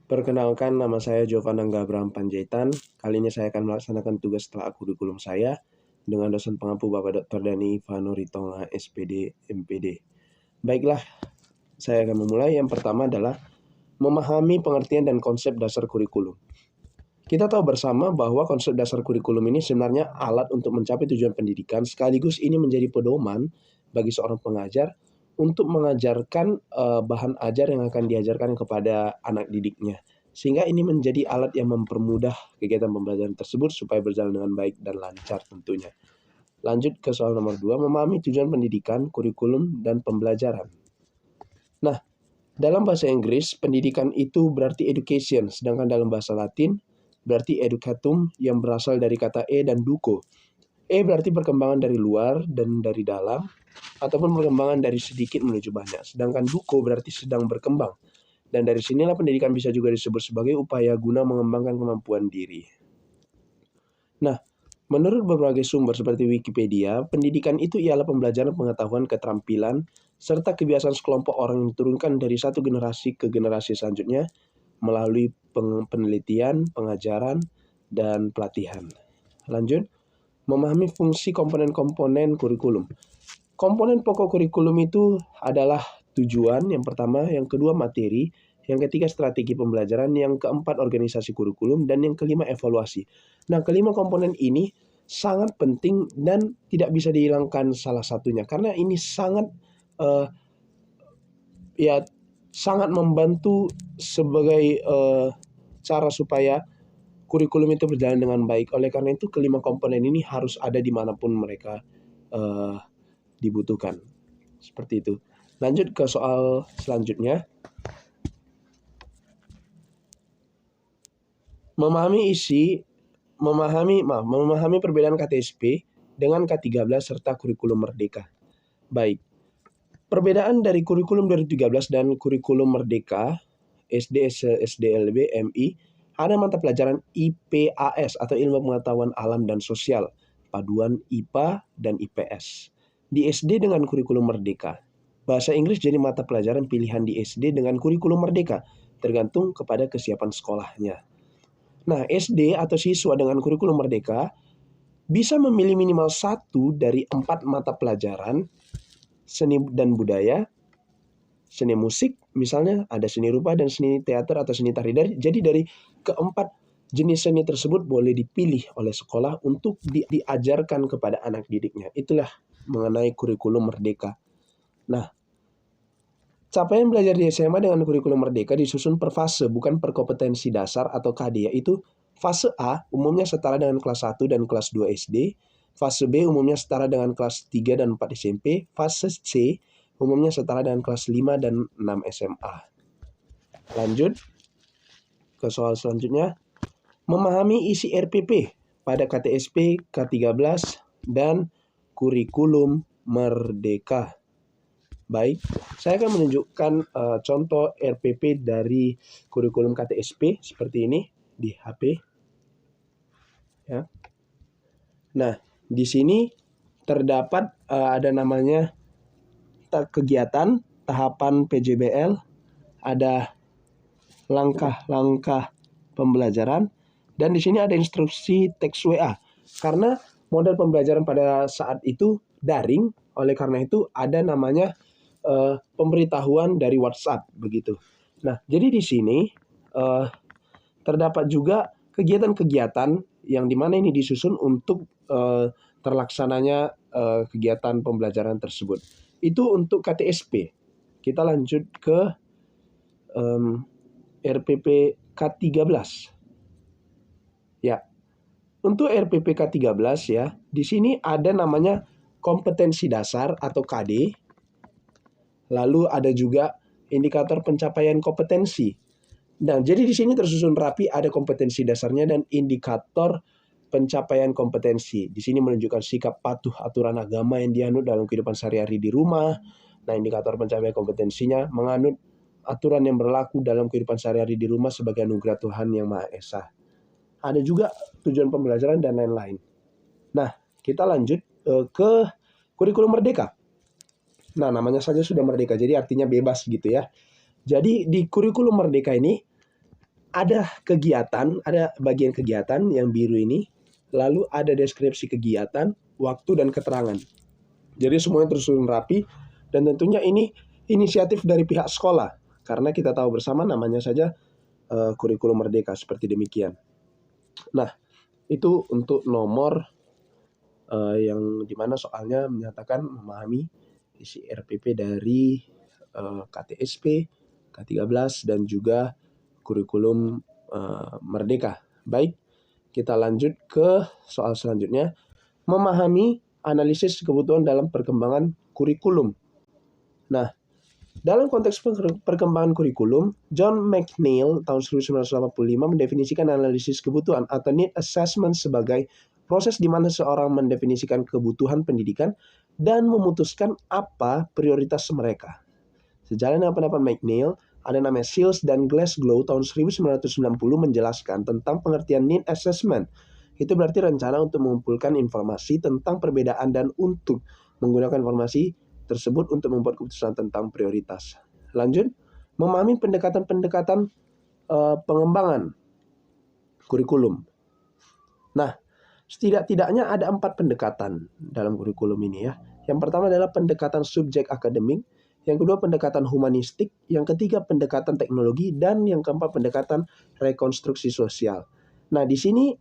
Perkenalkan, nama saya Jovan Angga Abraham Panjaitan. Kali ini saya akan melaksanakan tugas setelah kurikulum saya dengan dosen pengampu Bapak Dr. Dani Vanoritonga, SPD, MPD. Baiklah, saya akan memulai. Yang pertama adalah memahami pengertian dan konsep dasar kurikulum. Kita tahu bersama bahwa konsep dasar kurikulum ini sebenarnya alat untuk mencapai tujuan pendidikan, sekaligus ini menjadi pedoman bagi seorang pengajar untuk mengajarkan bahan ajar yang akan diajarkan kepada anak didiknya. Sehingga ini menjadi alat yang mempermudah kegiatan pembelajaran tersebut supaya berjalan dengan baik dan lancar tentunya. Lanjut ke soal nomor 2, memahami tujuan pendidikan, kurikulum, dan pembelajaran. Nah, dalam bahasa Inggris, pendidikan itu berarti education, sedangkan dalam bahasa Latin berarti educatum yang berasal dari kata dan duco. Berarti perkembangan dari luar dan dari dalam, ataupun perkembangan dari sedikit menuju banyak. Sedangkan duco berarti sedang berkembang. Dan dari sinilah pendidikan bisa juga disebut sebagai upaya guna mengembangkan kemampuan diri. Nah, menurut berbagai sumber seperti Wikipedia, pendidikan itu ialah pembelajaran pengetahuan, keterampilan, serta kebiasaan sekelompok orang yang diturunkan dari satu generasi ke generasi selanjutnya melalui penelitian, pengajaran, dan pelatihan. Lanjut, memahami fungsi komponen-komponen kurikulum. Komponen pokok kurikulum itu adalah tujuan, yang pertama, yang kedua materi, yang ketiga strategi pembelajaran, yang keempat organisasi kurikulum, dan yang kelima evaluasi. Nah, kelima komponen ini sangat penting dan tidak bisa dihilangkan salah satunya karena ini sangat sangat membantu sebagai cara supaya kurikulum itu berjalan dengan baik. Oleh karena itu, kelima komponen ini harus ada dimanapun mereka dibutuhkan. Seperti itu. Lanjut ke soal selanjutnya. Memahami perbedaan KTSP dengan K13 serta kurikulum merdeka. Baik. Perbedaan dari kurikulum 2013 dan kurikulum merdeka SD, SDLB, MI, ada mata pelajaran IPAS atau Ilmu Pengetahuan Alam dan Sosial, paduan IPA dan IPS. Di SD dengan kurikulum merdeka. Bahasa Inggris jadi mata pelajaran pilihan di SD dengan kurikulum merdeka, tergantung kepada kesiapan sekolahnya. Nah, SD atau siswa dengan kurikulum merdeka bisa memilih minimal 1 dari 4 mata pelajaran, seni dan budaya, seni musik, misalnya ada seni rupa dan seni teater atau seni tari. Jadi dari keempat jenis seni tersebut boleh dipilih oleh sekolah untuk diajarkan kepada anak didiknya. Itulah mengenai kurikulum merdeka. Nah, capaian belajar di SMA dengan kurikulum merdeka disusun per fase, bukan per kompetensi dasar atau KD, yaitu fase A umumnya setara dengan kelas 1 dan kelas 2 SD, fase B umumnya setara dengan kelas 3 dan 4 SMP, fase C umumnya setara dengan kelas 5 dan 6 SMA. Lanjut ke soal selanjutnya. Memahami isi RPP pada KTSP, K13, dan kurikulum merdeka. Baik, saya akan menunjukkan contoh RPP dari kurikulum KTSP seperti ini di HP. Ya. Nah, di sini terdapat ada namanya kegiatan, tahapan PJBL, ada langkah-langkah pembelajaran, dan di sini ada instruksi teks WA. Karena model pembelajaran pada saat itu daring, oleh karena itu ada namanya pemberitahuan dari WhatsApp begitu. Nah, jadi di sini terdapat juga kegiatan-kegiatan yang dimana ini disusun untuk terlaksananya kegiatan pembelajaran tersebut. Itu untuk KTSP. Kita lanjut ke RPP K13. Ya. Untuk RPP K13 ya, di sini ada namanya kompetensi dasar atau KD. Lalu ada juga indikator pencapaian kompetensi. Nah, jadi di sini tersusun rapi, ada kompetensi dasarnya dan indikator pencapaian kompetensi. Di sini menunjukkan sikap patuh aturan agama yang dianut dalam kehidupan sehari-hari di rumah. Nah, indikator pencapaian kompetensinya menganut aturan yang berlaku dalam kehidupan sehari-hari di rumah sebagai anugerah Tuhan Yang Maha Esa. Ada juga tujuan pembelajaran dan lain-lain. Nah, kita lanjut ke kurikulum merdeka. Nah, namanya saja sudah merdeka, jadi artinya bebas gitu ya. Jadi di kurikulum merdeka ini ada kegiatan, ada bagian kegiatan yang biru ini, lalu ada deskripsi kegiatan, waktu, dan keterangan. Jadi semuanya tersusun rapi, dan tentunya ini inisiatif dari pihak sekolah, karena kita tahu bersama namanya saja kurikulum merdeka, seperti demikian. Nah, itu untuk nomor yang dimana soalnya menyatakan memahami isi RPP dari KTSP, K13, dan juga kurikulum merdeka. Baik, kita lanjut ke soal selanjutnya. Memahami analisis kebutuhan dalam perkembangan kurikulum. Nah, dalam konteks perkembangan kurikulum, John McNeill tahun 1985 mendefinisikan analisis kebutuhan atau need assessment sebagai proses di mana seorang mendefinisikan kebutuhan pendidikan dan memutuskan apa prioritas mereka. Sejalan dengan pendapat McNeill, ada namanya Seals dan Glasgow tahun 1990 menjelaskan tentang pengertian need assessment. Itu berarti rencana untuk mengumpulkan informasi tentang perbedaan dan untuk menggunakan informasi tersebut untuk membuat keputusan tentang prioritas. Lanjut, memahami pendekatan-pendekatan pengembangan kurikulum. Nah, setidak-tidaknya ada 4 pendekatan dalam kurikulum ini ya. Yang pertama adalah pendekatan subjek akademik, yang kedua pendekatan humanistik, yang ketiga pendekatan teknologi, dan yang keempat pendekatan rekonstruksi sosial. Nah, di sini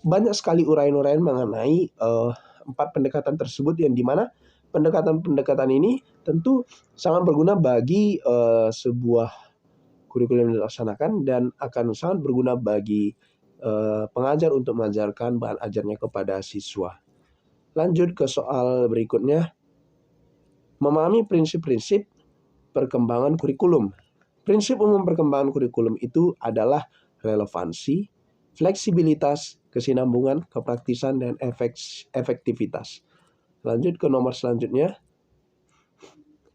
banyak sekali uraian-uraian mengenai 4 pendekatan tersebut, yang dimana pendekatan-pendekatan ini tentu sangat berguna bagi sebuah kurikulum yang dilaksanakan dan akan sangat berguna bagi pengajar untuk mengajarkan bahan ajarnya kepada siswa. Lanjut ke soal berikutnya. Memahami prinsip-prinsip perkembangan kurikulum. Prinsip umum perkembangan kurikulum itu adalah relevansi, fleksibilitas, kesinambungan, kepraktisan, dan efektivitas. Lanjut ke nomor selanjutnya.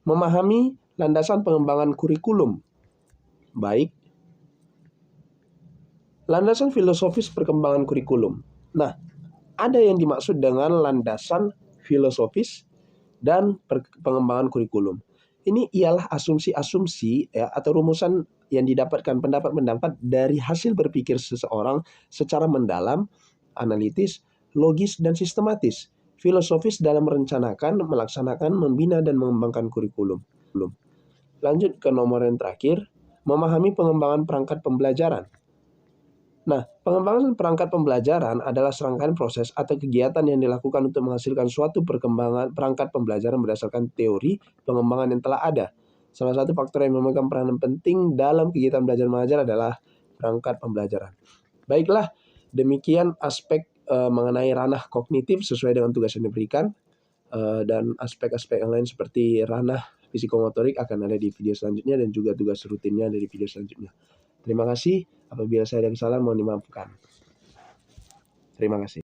Memahami landasan pengembangan kurikulum. Baik. Landasan filosofis perkembangan kurikulum. Nah, ada yang dimaksud dengan landasan filosofis dan pengembangan kurikulum. Ini ialah asumsi-asumsi ya, atau rumusan yang didapatkan pendapat-pendapat dari hasil berpikir seseorang secara mendalam, analitis, logis, dan sistematis. Filosofis dalam merencanakan, melaksanakan, membina, dan mengembangkan kurikulum. Lanjut ke nomor yang terakhir, memahami pengembangan perangkat pembelajaran. Nah, pengembangan perangkat pembelajaran adalah serangkaian proses atau kegiatan yang dilakukan untuk menghasilkan suatu perkembangan perangkat pembelajaran berdasarkan teori pengembangan yang telah ada. Salah satu faktor yang memegang peranan penting dalam kegiatan belajar mengajar adalah perangkat pembelajaran. Baiklah, demikian aspek mengenai ranah kognitif sesuai dengan tugas yang diberikan, dan aspek-aspek yang lain seperti ranah psikomotorik akan ada di video selanjutnya, dan juga tugas rutinnya dari video selanjutnya. Terima kasih. Apabila saya ada kesalahan mohon dimaafkan. Terima kasih.